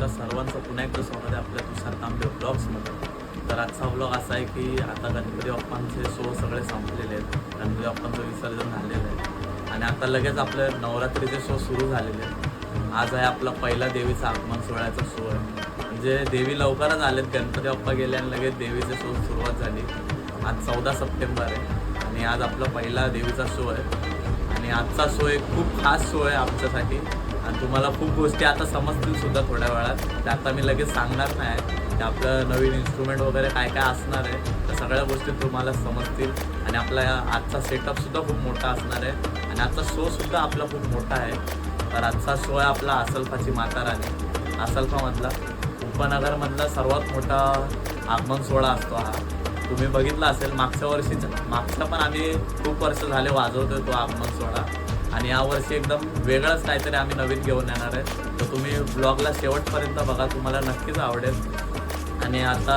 तुमच्या सर्वांचं पुन्हा एकदा स्वागत आहे आपल्या तुषार तांबे ब्लॉग्समध्ये. तर आजचा ब्लॉग असा आहे की आता गणपती बाप्पांचे शो सगळे संपलेले आहेत. गणपती बाप्पांचं विसर्जन झालेलं आहे आणि आता लगेच आपले नवरात्रीचे शो सुरू झालेले आहेत. आज आहे आपला पहिला देवीचा आगमन सोहळ्याचा शो आहे. म्हणजे देवी लवकरच आलेत, गणपती बाप्पा गेले आणि लगेच देवीचे शो सुरुवात झाली. आज 14 सप्टेंबर आहे आणि आज आपला पहिला देवीचा शो आहे. आणि आजचा शो एक खूप खास शो आहे आमच्यासाठी आणि तुम्हाला खूप गोष्टी आता समजतील सुद्धा थोड्या वेळात. ते आता मी लगेच सांगणार नाही की आपलं नवीन इन्स्ट्रुमेंट वगैरे काय काय असणार आहे, त्या सगळ्या गोष्टी तुम्हाला समजतील. आणि आपला आजचा सेटअपसुद्धा खूप मोठा असणार आहे आणि आजचा शोसुद्धा आपला खूप मोठा आहे. तर आजचा शो आहे आपला आसलफाची माता राणी. आसलफामधला उपनगरमधला सर्वात मोठा आगमन सोहळा असतो हा. तुम्ही बघितला असेल मागच्या पण आम्ही खूप वर्ष झाले वाजवतोय तो आगमन सोहळा आणि यावर्षी एकदम वेगळंच काहीतरी आम्ही नवीन घेऊन येणार आहे. तर तुम्ही ब्लॉगला शेवटपर्यंत बघा, तुम्हाला नक्कीच आवडेल. आणि आता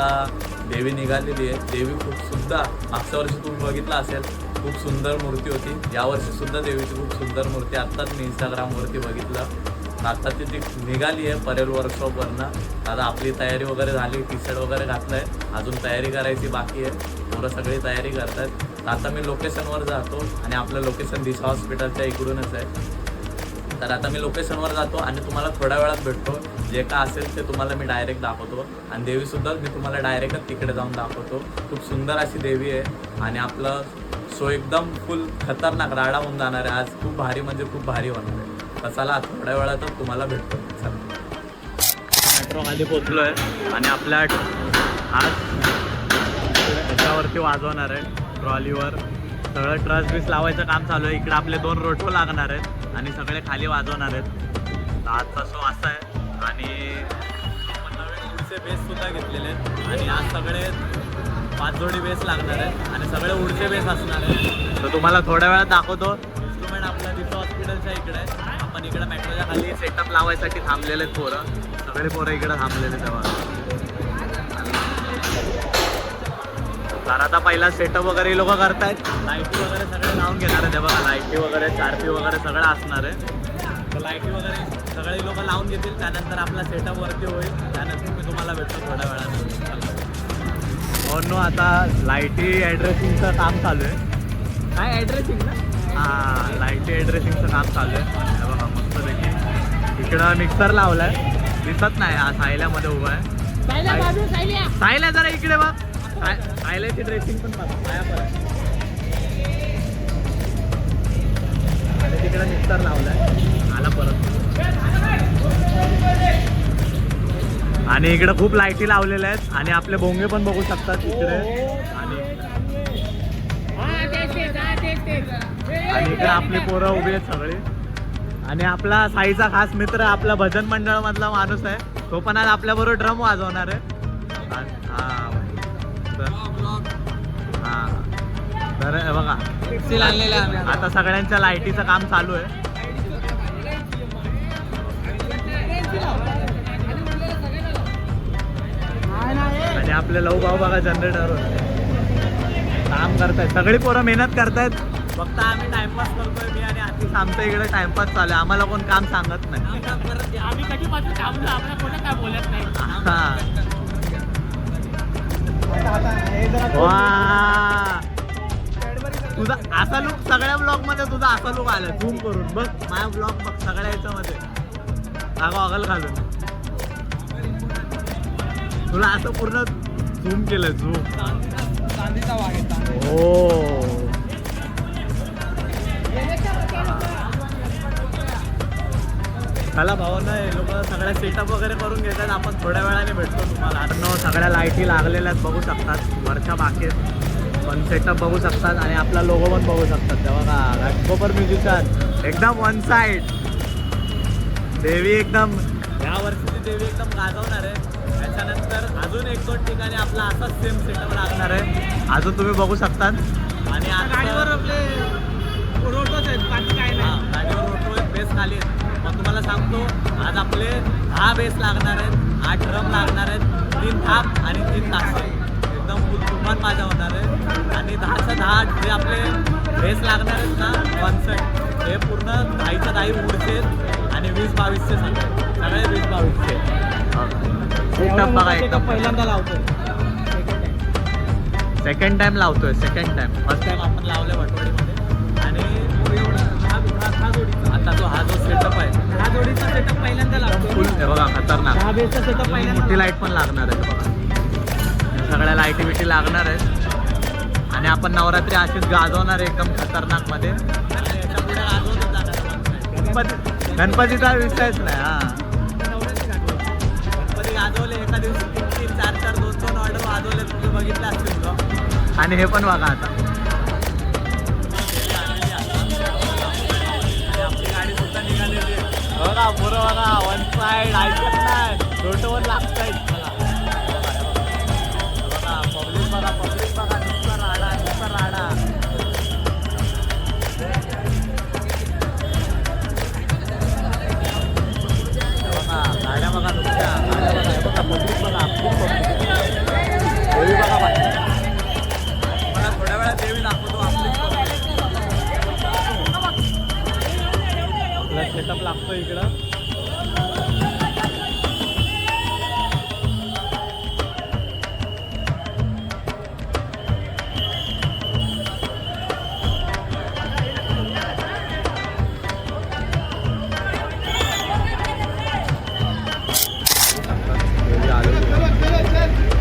देवी निघालेली आहे. देवी खूप सुद्धा मागच्या वर्षी तुम्ही बघितलं असेल खूप सुंदर मूर्ती होती. यावर्षीसुद्धा देवीची खूप सुंदर मूर्ती आत्ताच मी इंस्टाग्रामवरती बघितलं. आता ती निघाली आहे परेल वर्कशॉपवरनं. आता आपली तयारी वगैरे झाली, टी शर्ट वगैरे घातलं आहे, अजून तयारी करायची बाकी आहे. पोरं सगळी तयारी करत आहेत. तर आता मी लोकेशनवर जातो आणि आपलं लोकेशन दिशा हॉस्पिटलच्या इकडूनच आहे. तर आता मी लोकेशनवर जातो आणि तुम्हाला थोड्या वेळात भेटतो. जे का असेल ते तुम्हाला मी डायरेक्ट दाखवतो आणि देवीसुद्धा मी तुम्हाला डायरेक्टच तिकडे जाऊन दाखवतो. खूप सुंदर अशी देवी आहे आणि आपलं शो एकदम फुल खतरनाक राडा होऊन जाणार आहे. आज खूप भारी म्हणजे खूप भारी होणार आहे. तर चला थोड्या वेळातच तुम्हाला भेटतो. चला मेट्रो खाली पोचलो आहे आणि आपल्या आज याच्यावरती वाजवणार आहे ट्रॉलीवर. सगळं ट्रस बीस लावायचं काम चालू आहे. इकडे आपले 2 रोटो लागणार आहेत आणि सगळे खाली वाजवणार आहेत. तर आजचा शो असा आहे आणि आपण नवीन उडचे बेससुद्धा घेतलेले आहेत आणि आज सगळे 5 जोडी बेस लागणार आहेत आणि सगळे उडचे बेस असणार आहेत. तर तुम्हाला थोड्या वेळात दाखवतो. इन्स्ट्रुमेंट आपलं दिशा हॉस्पिटलच्या इकडे आहे. आपण इकडे मेट्रोच्या खाली सेटअप लावायसाठी थांबलेले आहेत पोरं. सगळे पोरं इकडे थांबलेले तेव्हा. तर आता पहिला सेटअप वगैरे लोक करतायत. लाईटी वगैरे सगळे लावून घेणार आहे. बघा लाईटी वगैरे 4P वगैरे सगळं असणार आहे. तर लाईटी वगैरे सगळे लोक लावून घेतील. त्यानंतर आपला सेटअप वरती होईल. त्यानंतर मी तुम्हाला भेटतो थोड्या वेळात. हो आता लाईटी ॲड्रेसिंगचं काम चालू आहे. काय ॲड्रेसिंग ना? हां, लाईटी ॲड्रेसिंगचं काम चालू आहे. बघा मस्त देखील इकडं मिक्सर लावला आहे. दिसत नाही हा सायल्यामध्ये उभा आहे. सायल्या जरा इकडे बघ. सायल्याची ड्रेसिंग पण बघा पाया परत. आणि तिकडे मिक्सर लावला आहे. आला परत. आणि इकडे खूप लाईटी लावलेल्या आहेत आणि आपले भोंगे पण बघू शकतात इकडे. आणि इकडे आपली पोरं उभी आहेत सगळी. आणि आपला साईचा खास मित्र आपला भजन मंडळ मधला माणूस आहे. तो पण आज आपल्याबरोबर ड्रम वाजवणार आहे. तर बघा आता सगळ्यांच्या लाईटीचं काम चालू आहे. आणि आपले लव भाऊ बघा जनरेटरवर काम करतायत. सगळी पोरं मेहनत करतायत. फक्त आम्ही टाइमपास करतोय. मी आणि आतिश आमच्या इकडे टाइमपास चालू आहे. आम्हाला कोण काम सांगत नाही. तुझा असा लुक सगळ्या ब्लॉग मध्ये तुझा असा लुक आला. झूम करून बघ माझा ब्लॉग बघ सगळ्या याच्यामध्ये अगल घालून तुला असं पूर्ण झूम केलं. झूम हो. चला भावांना लोक सगळ्या सेटअप वगैरे करून घेतात. आपण थोड्या वेळाने भेटतो तुम्हाला. आता सगळ्या लाईटी लागलेल्या आहेत बघू शकतात. वरच्या बाकेत पण सेटअप बघू शकतात आणि आपला लोगो पण बघू शकतात. तेव्हा का घाटकोपर म्युझिशियन एकदम वन साईड. देवी एकदम या वर्षीची देवी एकदम गाजवणार आहे. त्याच्यानंतर अजून 1-2 ठिकाणी आपला असाच सेम सेटअप लागणार आहे. अजून तुम्ही बघू शकतात. आणि गाडीवर आपले रोटोच आहेत, बाकी काय नाही. गाडीवर रोटो आहेत, बेस खाली आहेत. मग तुम्हाला सांगतो आज आपले 10 बेस लागणार आहेत, 8 ड्रम लागणार आहेत, 3 थाप आणि 3 तास. एकदम तुफान माझा होणार आहे. आणि 10च्या 10 जे आपले बेस लागणार आहेत ना कॉन्सर्ट, हे पूर्ण 10च्या 10 उडचे आणि 20-22चे सगळे 20-22चे. सेटअप बघा एकदम पहिल्यांदा लावतोय सेकंड टाइम लावतोय सेकंड टाइम. फर्स्ट टाइम आपण लावले वटवाडीमध्ये आणि हा जो सेटअप आहे हा जोडीचा सेटअप पहिल्यांदा लावतो. फुल आहे बघा खतरनाक. हा बेसचा सेटअप पहिल्यांदा मोठी लाईट पण लागणार आहे बघा. सगळ्या लाईटी बिटी लागणार आहेत आणि आपण नवरात्री अशीच गाजवणार आहे एकदम खतरनाक मध्ये. गणपतीचा विषयच नाही. हा गणपती गाजवले एका दिवशी 3-3, 4-4, 2-2 ऑर्डर वाजवले तुम्ही बघितलं असतील तो. आणि हे पण बघा आता आपली गाडी सुद्धा निघालेली आहे बघा. पुरं बघा वन साईड ऐकत नाही रोटवर लागतायत बघा. पब्लिक बघा नुसता राडा नुसता राडा. बघा गाड्या बघा नुसत्या गाड्या बघा पब्लिक बघा खूप पब्लिक. देवी बघा मला थोड्या वेळात देवी दाखवतो. आपला सेटअप लागतो इकडं.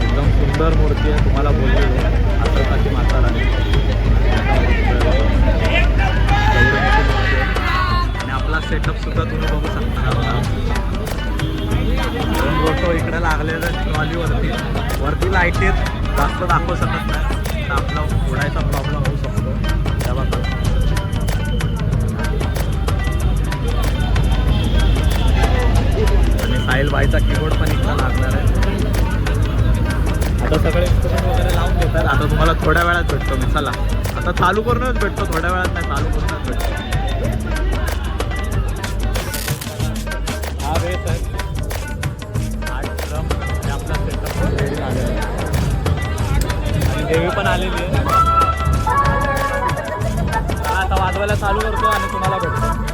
एकदम सुंदर मूर्ती आहे. तुम्हाला बोललेलो आताची माता राणी आणि आपला सेटअप सुद्धा तुम्ही बघू शकता. दोन रोटो इकडे लागलेले ट्रॉलीवरती. वरती लाईटीत जास्त दाखवू शकत नाही तर आपला उडायचा प्रॉब्लेम होऊ शकतो. त्याबाबत आणि साहिल बाईचा कीबोर्ड पण इकडे लागणार आहे. आता सगळे इन्स्ट्रुमेंट वगैरे लावून घेतात. आता तुम्हाला थोड्या वेळात भेटतो मी. चला आता चालू करूनच भेटतो. थोड्या वेळात नाही चालू करूनच भेटतो. हा बेस आहे 8 ड्रम हे आपला सेटअप रेडी झालेला आहे आणि देवी पण आलेली आहे. आता वाजवायला चालू करतो आणि तुम्हाला भेटतो.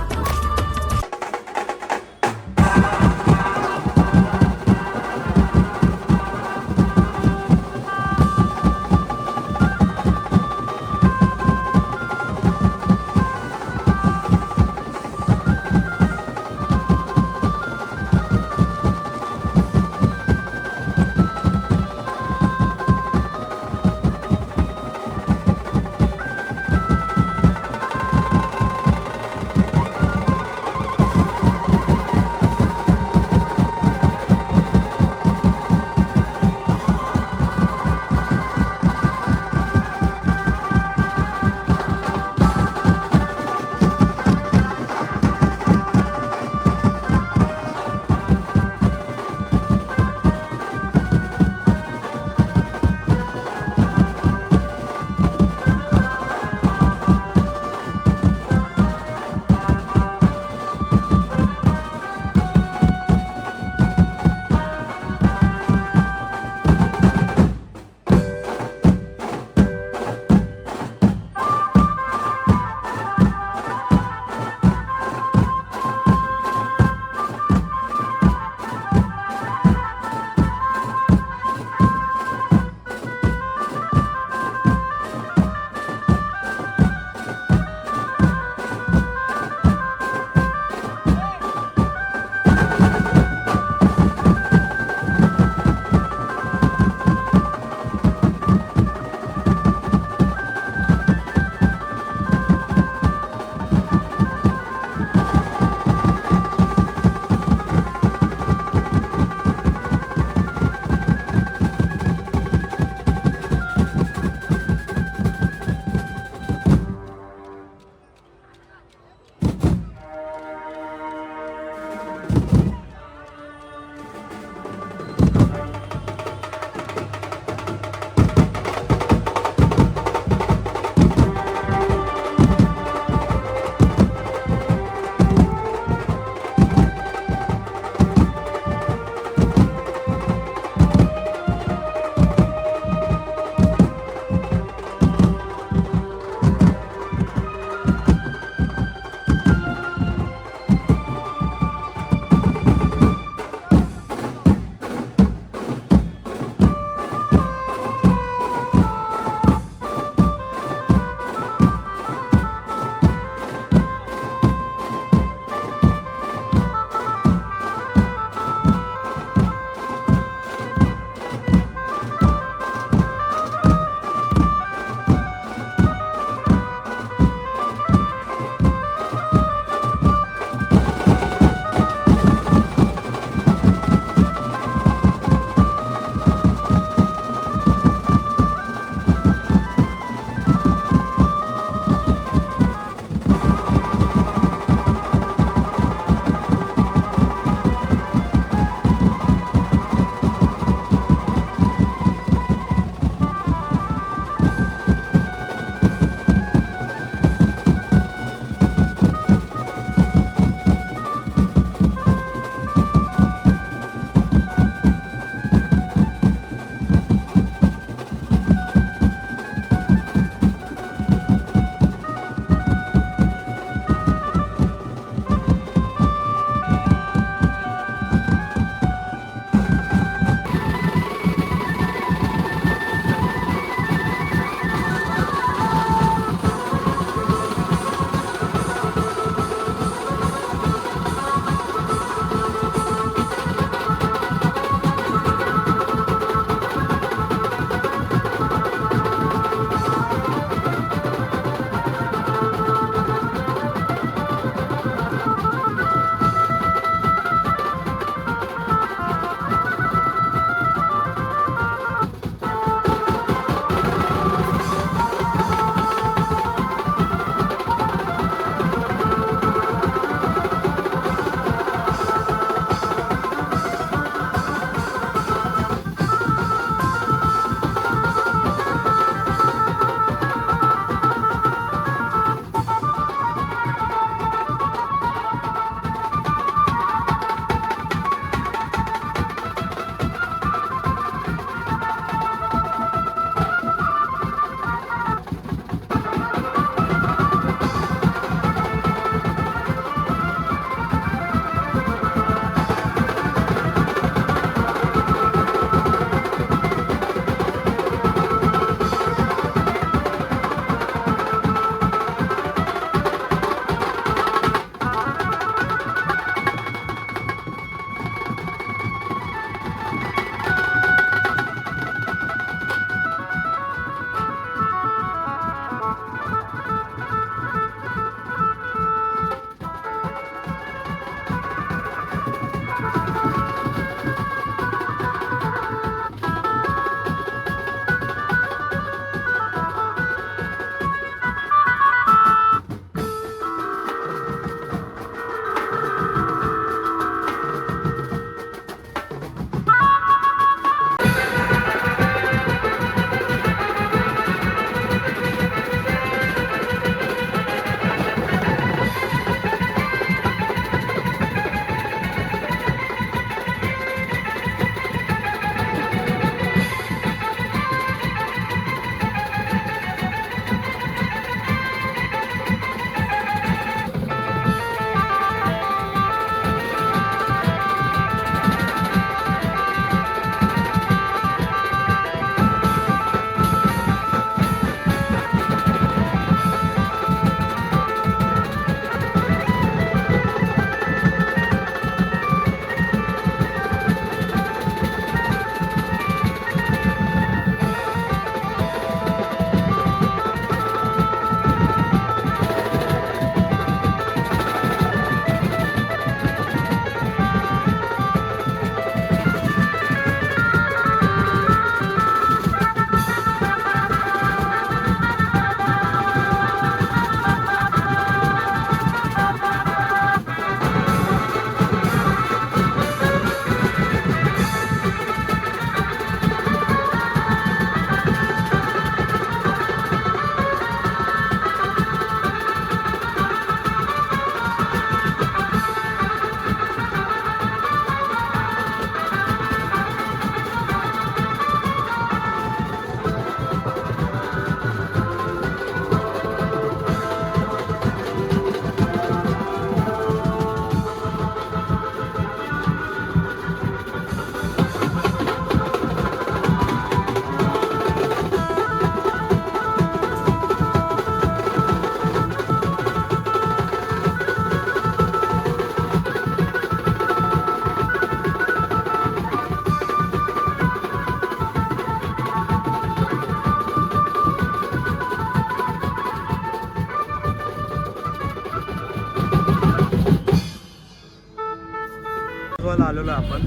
आलो आपण.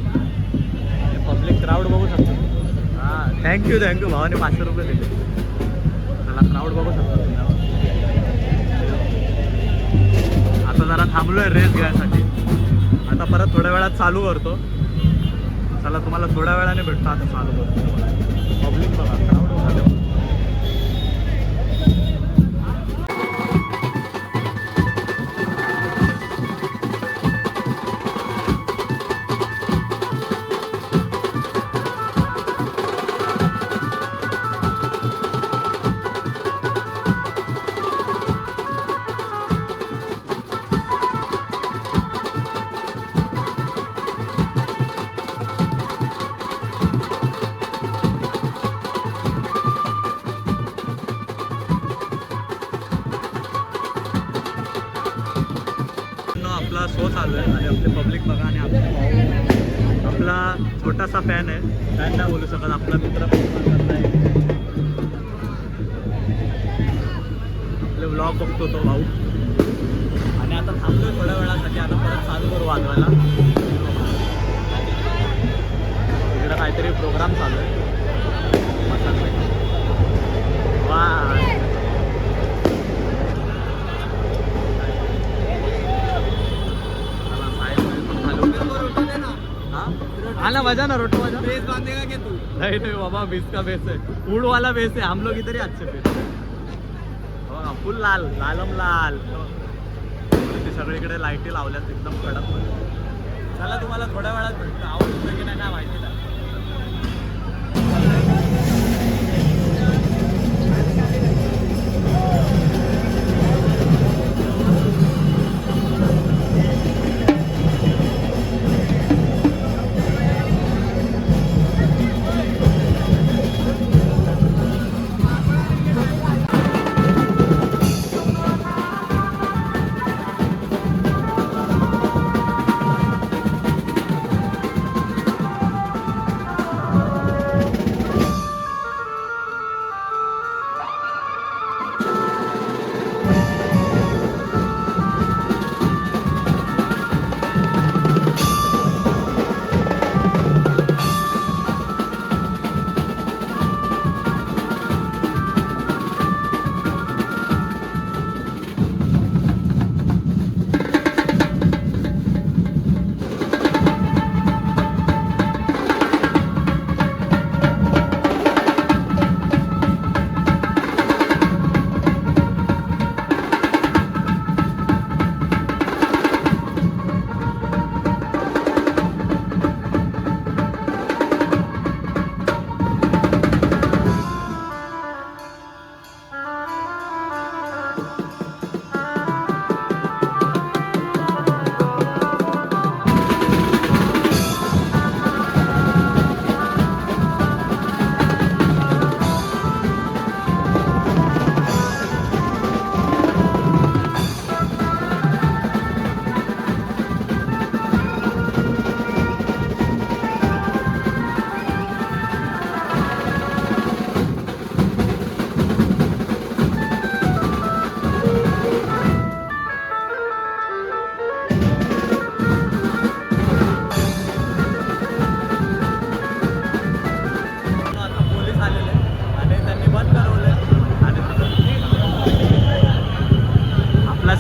पब्लिक क्राऊड बघू शकतो. हां थँक्यू भावाने 500 रुपये दिले. चला क्राऊड बघू शकतो. आता जरा थांबलोय रेस घ्यायसाठी. आता परत थोड्या वेळात चालू करतो. चला तुम्हाला थोड्या वेळाने भेटतो. आता चालू करतो. पब्लिक बघा क्राऊड झालं. आपला शो चालू आहे आणि आपले पब्लिक बघा. आणि आपला छोटासा फॅन आहे. फॅन नाही बोलू शकत. आपला मित्र करताय. आपले व्लॉग बघतो तो भाऊ. आणि आता थांबलोय थोड्या वेळासाठी. आता परत चालू करू वाजवायला. इकडं काहीतरी प्रोग्राम चालू आहे. वा आना मजा ना रोटी मजा. बेस बांधेगा क्या तू? नहीं बाबा बीस का बेस है. फूड वाला बेस है. हम लोग इधर ही अच्छे बेस है. फुल लाल लालम लाल. सगळीकडे लाईटी लावल्यात एकदम कडक. चला तुम्हाला थोड्या वेळात भेटतो. आवडतं की नाही काय माहिती नाही.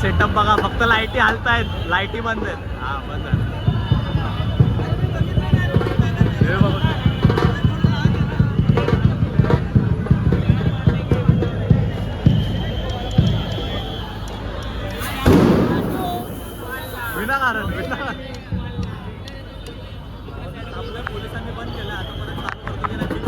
सेटअप बघा. फक्त लाईटी हालतायत. लाईटी बंद आहेत. हा बंद आहे. हे बघा. विनाकारण आपल्या पोलिसांनी बंद केलं. आता परत चालू करतो की नाही.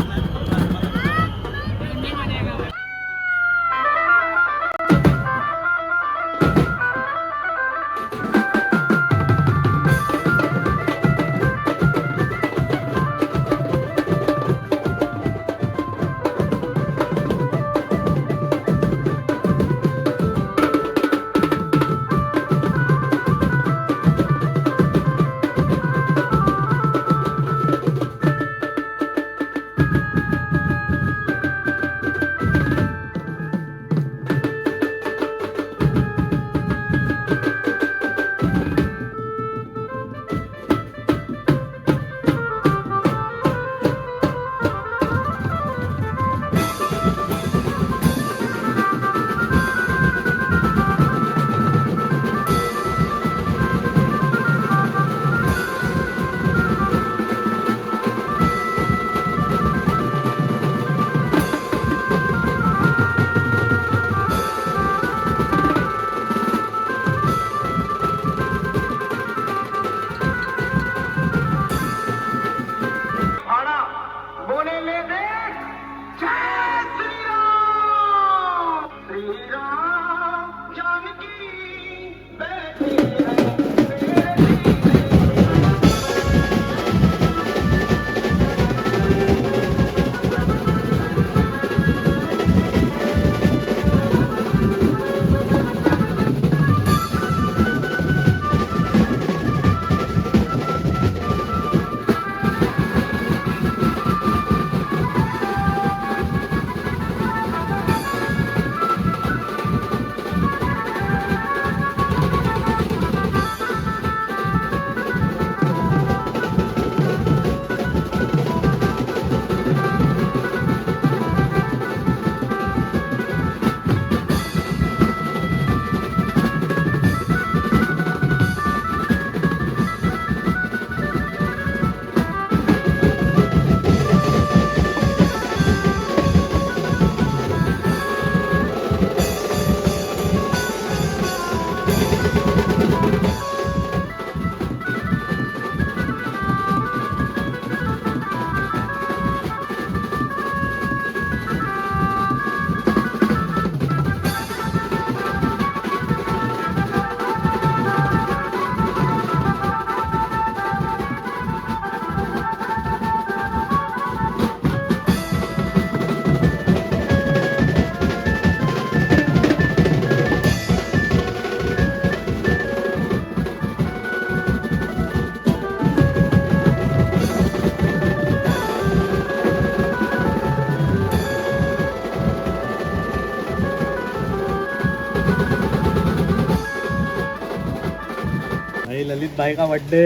भाई का बर्थडे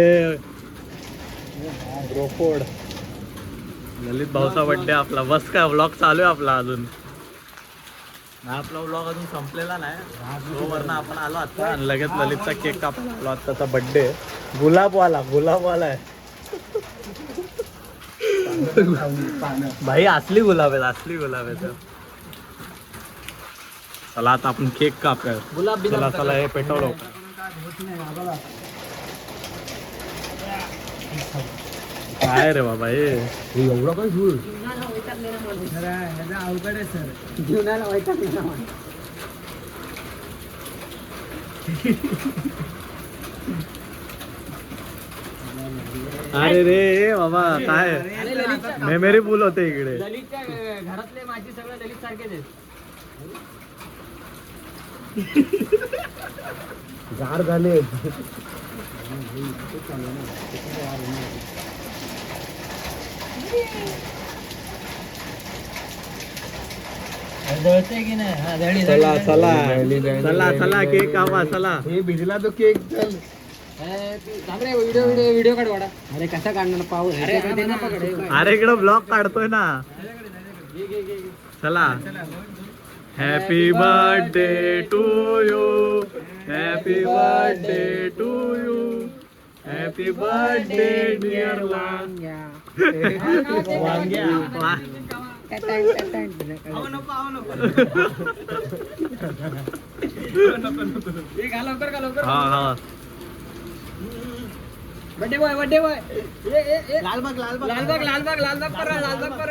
रोकोड. ललित भाऊचा बर्थडे आपला. बस काय व्लॉग चालू आहे आपला अजून. हा आपला व्लॉग अजून संपलेला नाही. वरनं आपण आलो आता आणि लगेच ललितचा केक कापायला आलो. आत्ताचा बर्थडे. गुलाबवाला आहे. भाई असली गुलाब आहेत. चला आता आपण केक कापूया. गुलाब चला हे पेटवलं. काय रे बाबा हे एवढं काय झूळ. अवघड आहे सर. जीवनाला वैतागलेला माणूस. अरे रे बाबा काय अरे ललितच्या मेमरी फुल होते इकडे. ललितच्या घरातले माझी सगळं ललित सारखेच आहेत. झाड झाले. जळतंय की नाही? हा, जळली, चला जळली, चला चला चला केक कापा चला. हे भिजला तो केक चल. थांब रे, व्हिडिओ काढ वाडा. अरे कसा काढणार पाऊस? अरे इकडे ब्लॉग काढतोय ना. चला. Happy birthday to you. Happy birthday to you. Happy birthday dear वांग्या. लवकर हा हा बड्डे बॉय लालबाग पर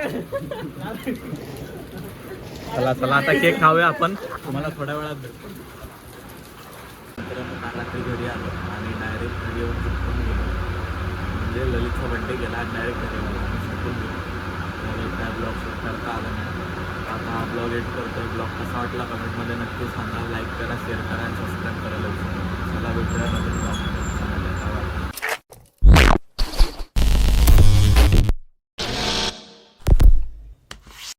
चला चला आता केक खाऊया आपण. तुम्हाला थोड्या वेळात भेटतो. मित्रांनो काल रात्री घरी आलो आणि डायरेक्ट घरी येऊन झोपून गेलो. म्हणजे ललितचा बड्डे गेला आणि डायरेक्ट घरी आलो आणि झोपून गेलो. त्यावेळी काय ब्लॉग शूट करता आला नाही. आता हा ब्लॉग एड करतोय. ब्लॉग कसा वाटला कमेंटमध्ये नक्की सांगा. लाईक करा, शेअर करा आणि सबस्क्राईब करायला विसरू नका. चला भेटूया नवीन ब्लॉग.